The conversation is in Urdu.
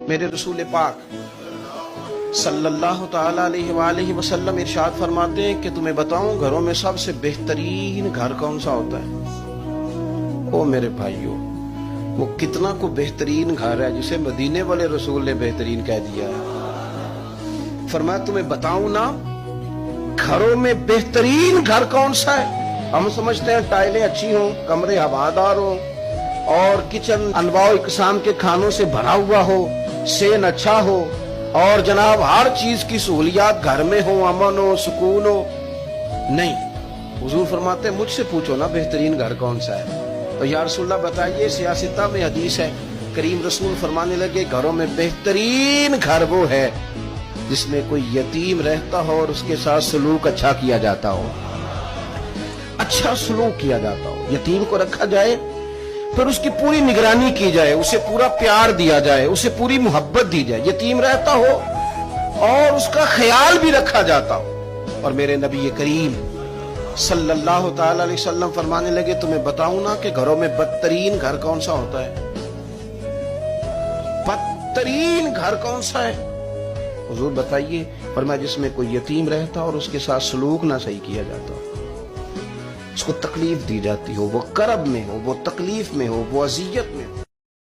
میرے رسول پاک صلی اللہ تعالی علیہ وآلہ وسلم ارشاد فرماتے ہیں کہ تمہیں بتاؤں گھروں میں سب سے بہترین گھر کون سا ہوتا ہے؟ او میرے بھائیوں، وہ کتنا کو بہترین گھر ہے جسے مدینے والے رسول نے بہترین کہہ دیا ہے۔ فرمایا تمہیں بتاؤں نا گھروں میں بہترین گھر کون سا ہے؟ ہم سمجھتے ہیں ٹائلیں اچھی ہوں، کمرے ہوادار ہوں اور کچن انواع اقسام کے کھانوں سے بھرا ہوا ہو، سین اچھا ہو اور جناب ہر چیز کی سہولیات گھر میں ہو، امن ہو، سکون ہو۔ نہیں، حضور فرماتے ہیں مجھ سے پوچھو نا بہترین گھر کون سا ہے؟ تو یا رسول اللہ بتائیے، سیاستہ میں حدیث ہے، کریم رسول فرمانے لگے گھروں میں بہترین گھر وہ ہے جس میں کوئی یتیم رہتا ہو اور اس کے ساتھ سلوک اچھا کیا جاتا ہو، اچھا سلوک کیا جاتا ہو، یتیم کو رکھا جائے پھر اس کی پوری نگرانی کی جائے، اسے پورا پیار دیا جائے، اسے پوری محبت دی جائے، یتیم رہتا ہو اور اس کا خیال بھی رکھا جاتا ہو۔ اور میرے نبی کریم صلی اللہ تعالی علیہ وسلم فرمانے لگے تمہیں بتاؤں نا کہ گھروں میں بدترین گھر کون سا ہوتا ہے؟ بدترین گھر کون سا ہے؟ حضور بتائیے، فرمایا جس میں کوئی یتیم رہتا اور اس کے ساتھ سلوک نہ صحیح کیا جاتا، اس کو تکلیف دی جاتی ہو، وہ کرب میں ہو، وہ تکلیف میں ہو، وہ اذیت میں ہو۔